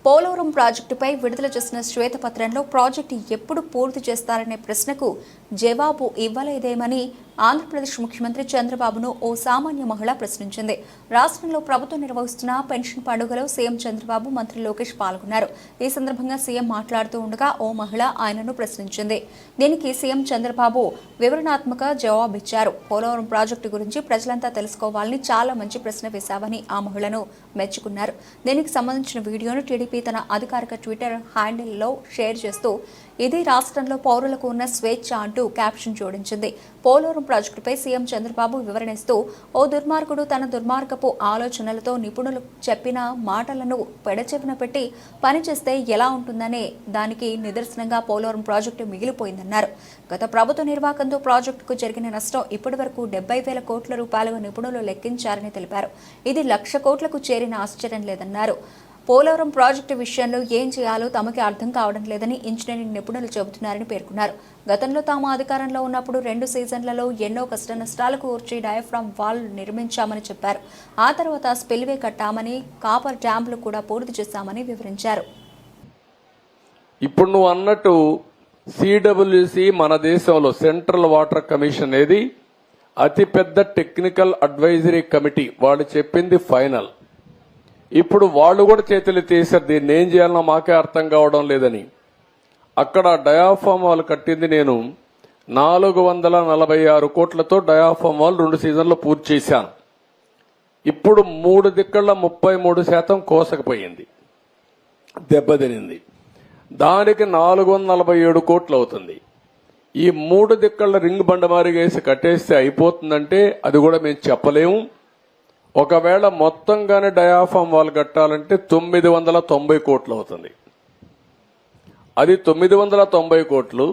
పోలవరం ప్రాజెక్టుపై విడుదల చేసిన శ్వేతపత్రంలో ప్రాజెక్టు ఎప్పుడు పూర్తి చేస్తారనే ప్రశ్నకు జవాబు ఇవ్వలేదేమని ఆంధ్రప్రదేశ్ ముఖ్యమంత్రి చంద్రబాబును ఓ సామాన్య మహిళ ప్రశ్నించింది. రాష్ట్రంలో ప్రభుత్వం నిర్వహిస్తున్న పెన్షన్ పండుగలో సీఎం చంద్రబాబు, మంత్రి లోకేష్ పాల్గొన్నారు. ఈ సందర్భంగా సీఎం మాట్లాడుతూ ఉండగా ఓ మహిళ ఆయనను ప్రశ్నించింది. దీనికి సీఎం చంద్రబాబు వివరణాత్మక జవాబిచ్చారు. పోలవరం ప్రాజెక్టు గురించి ప్రజలంతా తెలుసుకోవాలని చాలా మంచి ప్రశ్న వేశావని ఆ మహిళను మెచ్చుకున్నారు. దీనికి సంబంధించిన వీడియోను టీడీపీ తన అధికారిక ట్విట్టర్ హ్యాండిల్లో షేర్ చేస్తూ ఇది రాష్ట్రంలో పౌరులకు ఉన్న స్వేచ్ఛ అంటూ క్యాప్షన్ జోడించింది. పోలవరం ప్రాజెక్టుపై సీఎం చంద్రబాబు వివరణిస్తూ ఓ దుర్మార్గుడు తన దుర్మార్గపు ఆలోచనలతో నిపుణులు చెప్పిన మాటలను పెడచెవిన పెట్టి పనిచేస్తే ఎలా ఉంటుందనే దానికి నిదర్శనంగా పోలవరం ప్రాజెక్టు మిగిలిపోయిందన్నారు. గత ప్రభుత్వ నిర్వాహకంతో ప్రాజెక్టుకు జరిగిన నష్టం ఇప్పటి వరకు 70,000 కోట్ల రూపాయలుగా నిపుణులు లెక్కించారని తెలిపారు. ఇది 1,00,000 కోట్లకు చేరిన ఆశ్చర్యం లేదన్నారు. పోలవరం ప్రాజెక్టు విషయంలో ఏం చేయాలో తమకి అర్థం కావడం లేదని ఇంజనీరింగ్ నిపుణులు చెబుతున్నారని పేర్కొన్నారు. గతంలో తాము అధికారంలో ఉన్నప్పుడు 2 సీజన్లలో ఎన్నో కష్ట నష్టాలకు కూర్చి డయాఫ్రామ్ వాల్ నిర్మించామని చెప్పారు. ఆ తర్వాత స్పిల్వే కట్టామని, కాపర్ డ్యాంలు కూడా పూర్తి చేశామని వివరించారు. ఇప్పుడు నువ్వు అన్నట్టు సిడబ్ల్యూసి మన దేశంలో సెంట్రల్ వాటర్ కమిషన్ అనేది అతిపెద్ద టెక్నికల్ అడ్వైజరీ కమిటీ. వాళ్ళు చెప్పింది ఫైనల్. ఇప్పుడు వాళ్ళు కూడా చేతులు తీశారు. దీన్ని ఏం చేయాలన్నా మాకే అర్థం కావడం లేదని. అక్కడ డయాఫామ్ వాల్ కట్టింది నేను 446 కోట్లతో డయాఫామ్ వాల్ 2 సీజన్లు పూర్తి చేశాను. ఇప్పుడు 3 దిక్కల 33% కోసకపోయింది, దెబ్బతినింది. దానికి 447 కోట్లు అవుతుంది. ఈ 3 దిక్కల రింగ్ బండమారిగా వేసి కట్టేస్తే అయిపోతుందంటే అది కూడా మేము చెప్పలేము. ఒకవేళ మొత్తంగానే డయాఫామ్ వాల్ కట్టాలంటే 990 కోట్లు అవుతుంది. అది 990 కోట్లు.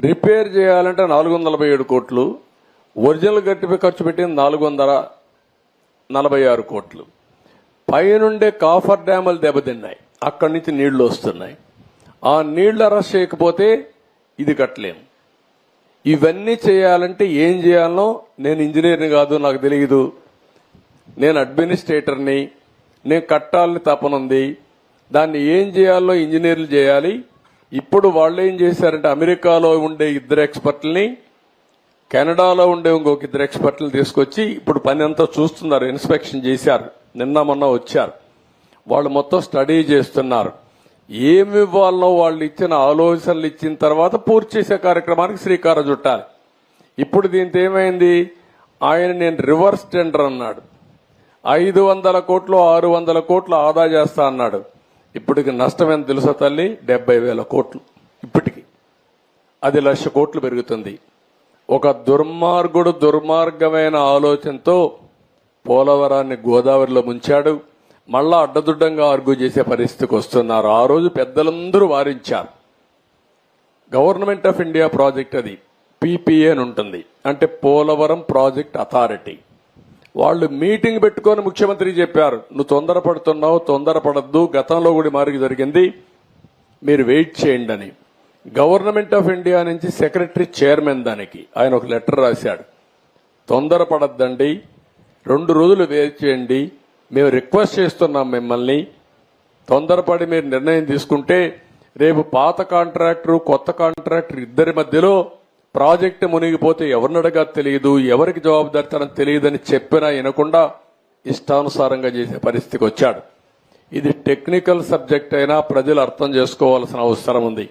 రిపేర్ చేయాలంటే 447 కోట్లు. ఒరిజినల్ గట్టిపై ఖర్చు పెట్టింది 446 కోట్లు. పైనుండే కాఫర్ డ్యాములు దెబ్బతిన్నాయి, అక్కడి నుంచి నీళ్లు వస్తున్నాయి. ఆ నీళ్లు అరెస్ట్ చేయకపోతే ఇది కట్టలేము. ఇవన్నీ చేయాలంటే ఏం చేయాలనో నేను ఇంజనీర్ని కాదు, నాకు తెలియదు. నేను అడ్మినిస్ట్రేటర్ని. నేను కట్టాలని తపనుంది. దాన్ని ఏం చేయాలో ఇంజనీర్లు చేయాలి. ఇప్పుడు వాళ్ళు ఏం చేశారంటే అమెరికాలో ఉండే 2 ఎక్స్పర్ట్లని, కెనడాలో ఉండే ఇంకొక 2 ఎక్స్పర్ట్లను తీసుకొచ్చి ఇప్పుడు పని అంతా చూస్తున్నారు. ఇన్స్పెక్షన్ చేశారు, నిన్న మొన్న వచ్చారు. వాళ్ళు మొత్తం స్టడీ చేస్తున్నారు. ఏమి ఇవ్వాలనో వాళ్ళు ఇచ్చిన ఆలోచనలు ఇచ్చిన తర్వాత పూర్తి చేసే కార్యక్రమానికి శ్రీకారం చుట్టాలి. ఇప్పుడు దీంతో ఏమైంది, ఆయన నేను రివర్స్ టెండర్ అన్నాడు. 500 కోట్లు 600 కోట్లు ఆదా చేస్తా అన్నాడు. ఇప్పటికి నష్టం ఎంత తెలుసా తల్లి? 70,000 కోట్లు. ఇప్పటికి అది 1,00,000 కోట్లు పెరుగుతుంది. ఒక దుర్మార్గుడు దుర్మార్గమైన ఆలోచనతో పోలవరాన్ని గోదావరిలో ముంచాడు. మళ్ళా అడ్డదుడ్డంగా ఆర్గ్యూ చేసే పరిస్థితికి వస్తున్నారు. ఆ రోజు పెద్దలందరూ వారించారు. గవర్నమెంట్ ఆఫ్ ఇండియా ప్రాజెక్ట్ అది పీపీఏ అని ఉంటుంది, అంటే పోలవరం ప్రాజెక్ట్ అథారిటీ. వాళ్ళు మీటింగ్ పెట్టుకొని ముఖ్యమంత్రి చెప్పారు, నువ్వు తొందరపడుతున్నావు, తొందరపడద్దు, గతంలో కూడా మార్పు జరిగింది, మీరు వెయిట్ చేయండి అని. గవర్నమెంట్ ఆఫ్ ఇండియా నుంచి సెక్రటరీ చైర్మన్ దానికి ఆయన ఒక లెటర్ రాశాడు. తొందరపడద్దండి, 2 రోజులు వెయిట్ చేయండి, మేము రిక్వెస్ట్ చేస్తున్నాం మిమ్మల్ని. తొందరపడి మీరు నిర్ణయం తీసుకుంటే రేపు పాత కాంట్రాక్టర్ కొత్త కాంట్రాక్టర్ ఇద్దరి మధ్యలో ప్రాజెక్టు మునిగిపోతే ఎవరిని అడగా తెలియదు, ఎవరికి జవాబుదారితనం తెలియదని చెప్పినా వినకుండా ఇష్టానుసారంగా చేసే పరిస్థితికి వచ్చాడు. ఇది టెక్నికల్ సబ్జెక్ట్ అయినా ప్రజలు అర్థం చేసుకోవాల్సిన అవసరం ఉంది.